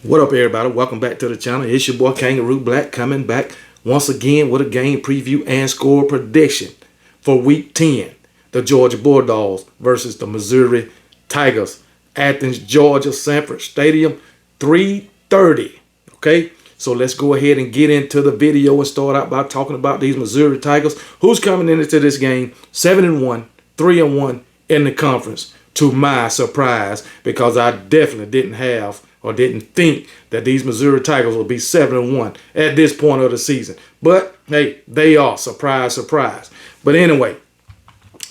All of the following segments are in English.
What up, everybody? Welcome back to the channel. It's your boy Kangaroo Black coming back once again with a game preview and score prediction for Week 10. The Georgia Bulldogs versus the Missouri Tigers. Athens, Georgia, Sanford Stadium, 3:30. Okay, so let's go ahead and get into the video and start out by talking about these Missouri Tigers. Who's coming into this game 7-1, 3-1 in the conference, to my surprise, because I definitely didn't have or didn't think that these Missouri Tigers would be 7-1 at this point of the season. But hey, they are. Surprise, surprise. But anyway,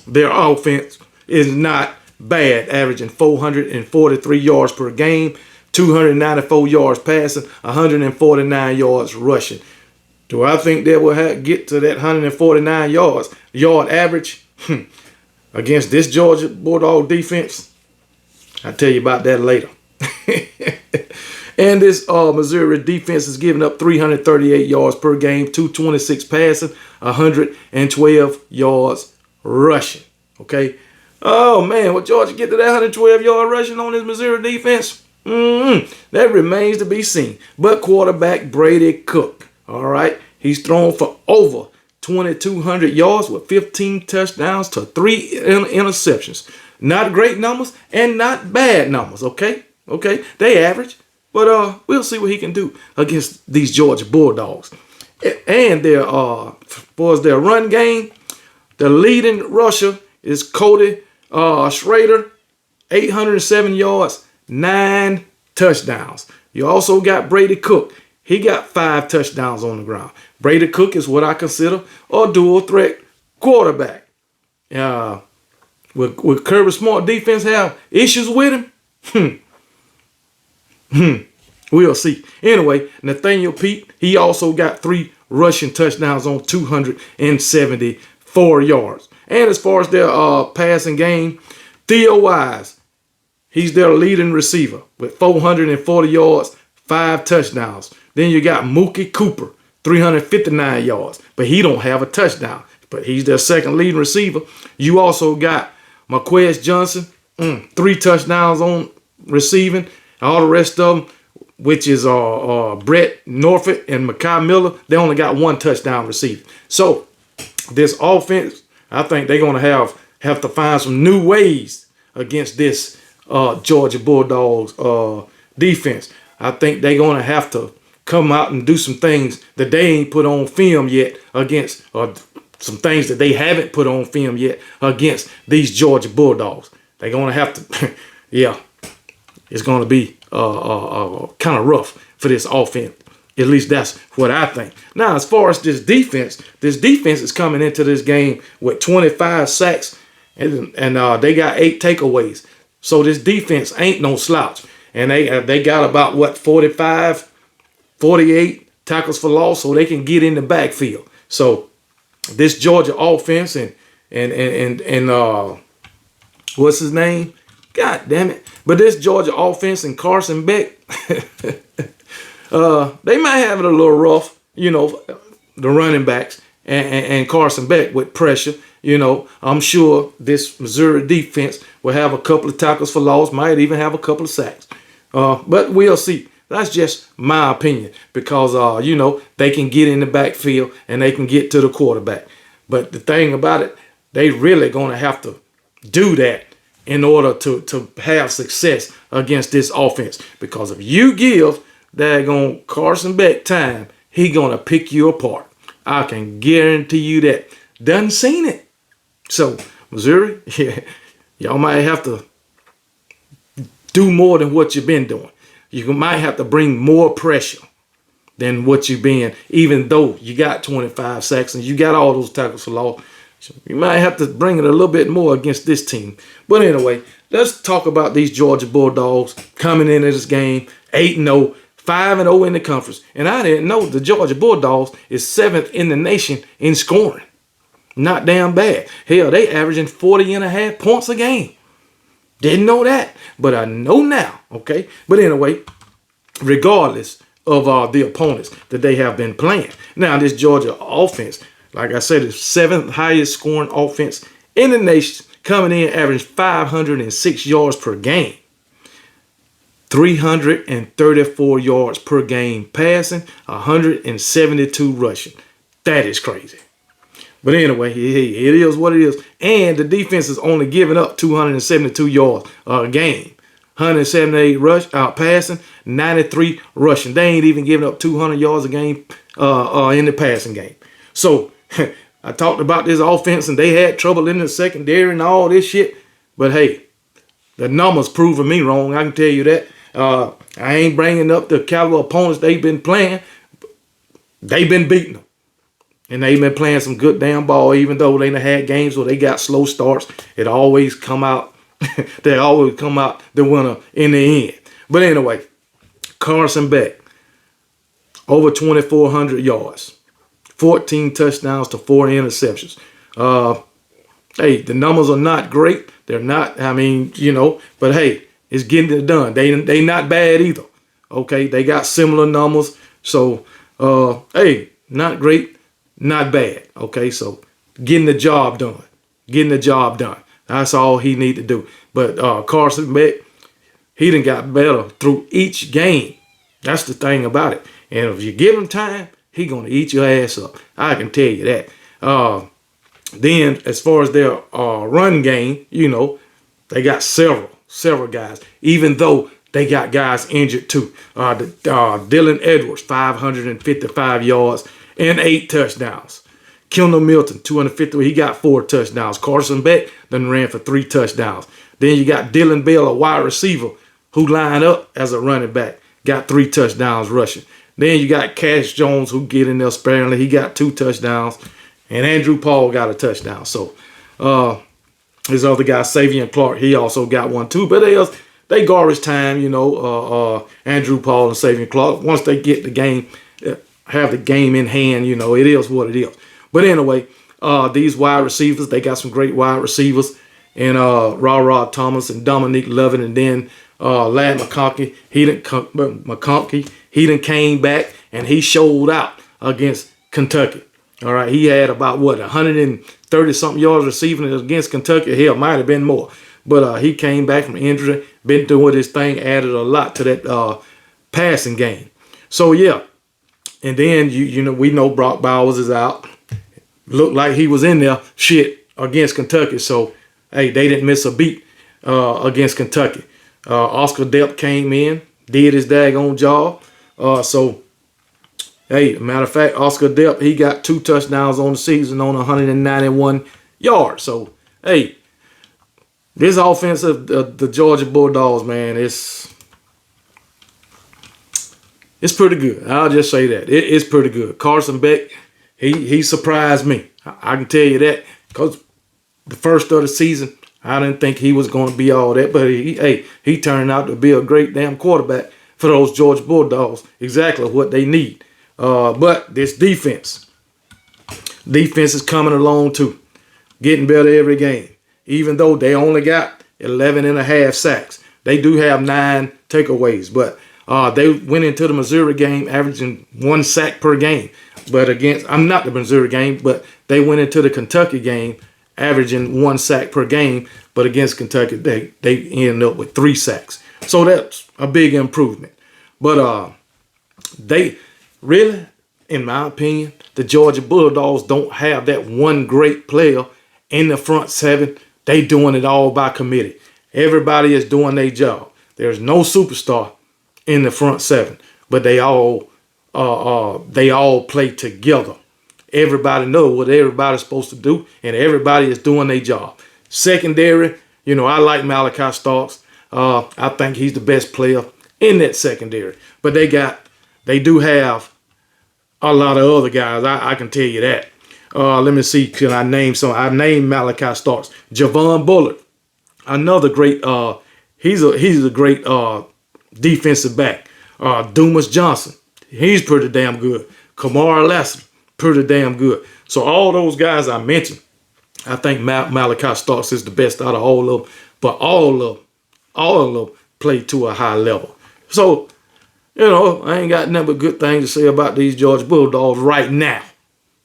their offense is not bad, averaging 443 yards per game, 294 yards passing, 149 yards rushing. Do I think they will get to that 149 yard average against this Georgia Bulldog defense? I'll tell you about that later. And this Missouri defense is giving up 338 yards per game, 226 passing, 112 yards rushing. Okay. Oh man, will Georgia get to that 112 yard rushing on this Missouri defense? That remains to be seen. But quarterback Brady Cook, all right, he's thrown for over 2,200 yards with 15 touchdowns to 3 interceptions. Not great numbers and not bad numbers. Okay, they average. But we'll see what he can do against these Georgia Bulldogs. And their for their run game, the leading rusher is Cody Schrader, 807 yards, 9 touchdowns. You also got Brady Cook. He got 5 touchdowns on the ground. Brady Cook is what I consider a dual threat quarterback. Will Kirby Smart defense have issues with him? We'll see. Anyway, Nathaniel Pete, he also got 3 rushing touchdowns on 274 yards. And as far as their passing game, Theo Wise, he's their leading receiver with 440 yards, 5 touchdowns. Then you got Mookie Cooper, 359 yards, but he don't have a touchdown. But he's their second leading receiver. You also got Marquez Johnson, 3 touchdowns on receiving. All the rest of them, which is Brett Norfolk and Makai Miller, they only got 1 touchdown receiving. So this offense, I think they're going to have to find some new ways against this Georgia Bulldogs defense. I think they're going to have to come out and do some things that they ain't put on film yet against, some things that they haven't put on film yet against these Georgia Bulldogs. They're going to have to, yeah. It's going to be kind of rough for this offense. At least that's what I think. Now, as far as this defense is coming into this game with 25 sacks, and they got 8 takeaways. So this defense ain't no slouch. And they got about, what, 45, 48 tackles for loss, so they can get in the backfield. So this Georgia offense and what's his name? God damn it. But this Georgia offense and Carson Beck, they might have it a little rough, the running backs and Carson Beck with pressure. I'm sure this Missouri defense will have a couple of tackles for loss, might even have a couple of sacks. But we'll see. That's just my opinion because, they can get in the backfield and they can get to the quarterback. But the thing about it, they really going to have to do that in order to have success against this offense. Because if you give daggone Carson Beck time, he gonna pick you apart. I can guarantee you that. Done seen it. So Missouri, yeah, y'all might have to do more than what you've been doing. You might have to bring more pressure than what you've been, even though you got 25 sacks and you got all those tackles for loss. You might have to bring it a little bit more against this team. But anyway, let's talk about these Georgia Bulldogs coming into this game 8-0, 5-0 in the conference. And I didn't know the Georgia Bulldogs is 7th in the nation in scoring. Not damn bad. Hell, they averaging 40.5 points a game. Didn't know that, but I know now, okay? But anyway, regardless of the opponents that they have been playing. Now, this Georgia offense, like I said, is 7th highest scoring offense in the nation, coming in average 506 yards per game. 334 yards per game passing, 172 rushing. That is crazy. But anyway, it is what it is. And the defense is only giving up 272 yards a game. 178 passing, 93 rushing. They ain't even giving up 200 yards a game in the passing game. So I talked about this offense, and they had trouble in the secondary and all this shit. But hey, the numbers proving me wrong. I can tell you that. I ain't bringing up the caliber opponents they've been playing. They've been beating them. And they've been playing some good damn ball, even though they had games where they got slow starts. It always come out. They always come out the winner in the end. But anyway, Carson Beck, over 2,400 yards, 14 touchdowns to 4 interceptions. Hey, the numbers are not great. They're not, I mean, you know, but hey, it's getting it done. They not bad either. Okay, they got similar numbers. So, hey, not great, not bad. Okay, so getting the job done. Getting the job done. That's all he need to do. But Carson Beck, he done got better through each game. That's the thing about it. And if you give him time, he going to eat your ass up. I can tell you that. Then, as far as their run game, you know, they got several guys, even though they got guys injured too. Dylan Edwards, 555 yards and 8 touchdowns. Kendall Milton, 250, he got 4 touchdowns. Carson Beck done ran for 3 touchdowns. Then you got Dylan Bell, a wide receiver, who lined up as a running back, got 3 touchdowns rushing. Then you got Cash Jones, who get in there sparingly. He got 2 touchdowns. And Andrew Paul got a touchdown. So his other guy, Savion Clark, he also got one too. But they garbage time, you know, Andrew Paul and Savion Clark. Once they get the game, have the game in hand, you know, it is what it is. But anyway, these wide receivers, they got some great wide receivers. And Rod Thomas and Dominique Lovin, and then Lad McConkey, he done came back and he showed out against Kentucky. All right, he had about, 130-something yards receiving against Kentucky. Hell, might have been more. But he came back from injury, been doing his thing, added a lot to that passing game. So, yeah. And then, you know, we know Brock Bowers is out. Looked like he was in there, against Kentucky. So, hey, they didn't miss a beat against Kentucky. Oscar Depp came in, did his daggone job. So, hey, matter of fact, Oscar Depp, he got 2 touchdowns on the season on 191 yards. So, hey, this offense of the Georgia Bulldogs, man, it's pretty good. I'll just say that. It's pretty good. Carson Beck, he surprised me. I can tell you that, because the first of the season, I didn't think he was going to be all that. But, he turned out to be a great damn quarterback for those Georgia Bulldogs. Exactly what they need. But this defense is coming along too, getting better every game. Even though they only got 11.5 sacks, they do have 9 takeaways. But they went into the Missouri game averaging 1 sack per game. But I'm not the Missouri game, but they went into the Kentucky game averaging 1 sack per game. But against Kentucky, they ended up with 3 sacks. So that's a big improvement. But they really, in my opinion, the Georgia Bulldogs don't have that one great player in the front 7. They doing it all by committee. Everybody is doing their job. There's no superstar in the front 7, but they all play together. Everybody knows what everybody's supposed to do, and everybody is doing their job. Secondary, you know, I like Malachi Starks. I think he's the best player in that secondary. But they do have a lot of other guys. I can tell you that. Let me see. Can I name some? I named Malachi Starks. Javon Bullard, another great. He's a great defensive back. Dumas Johnson, he's pretty damn good. Kamara Lassiter, pretty damn good. So all those guys I mentioned, I think Malachi Starks is the best out of all of them. But all of them play to a high level. So, you know, I ain't got nothing but good things to say about these Georgia Bulldogs right now.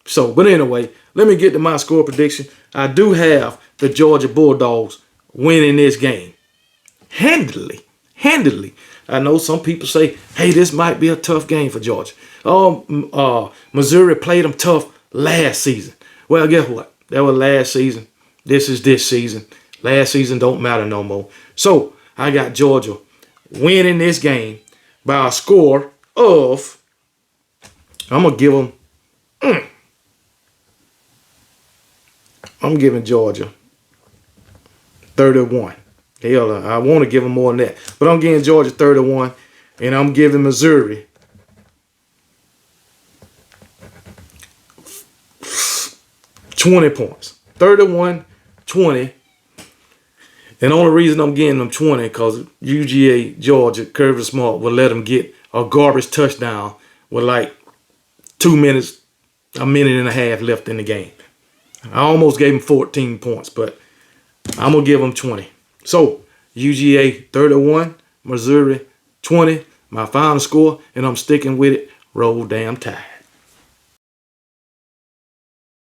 So, but anyway, let me get to my score prediction. I do have the Georgia Bulldogs winning this game. Handily. I know some people say, hey, this might be a tough game for Georgia. Oh, Missouri played them tough last season. Well, guess what? That was last season. This is this season. Last season don't matter no more. So I got Georgia winning this game by a score of, I'm going to give them, I'm giving Georgia 31. Hell, I want to give them more than that. But I'm giving Georgia 31, and I'm giving Missouri 20 points. 31-20. And the only reason I'm getting them 20 because UGA, Georgia, Kirby Smart will let them get a garbage touchdown with like 2 minutes, a minute and a half left in the game. I almost gave them 14 points, but I'm going to give them 20. So, UGA 31, Missouri 20, my final score, and I'm sticking with it. Roll damn Tide.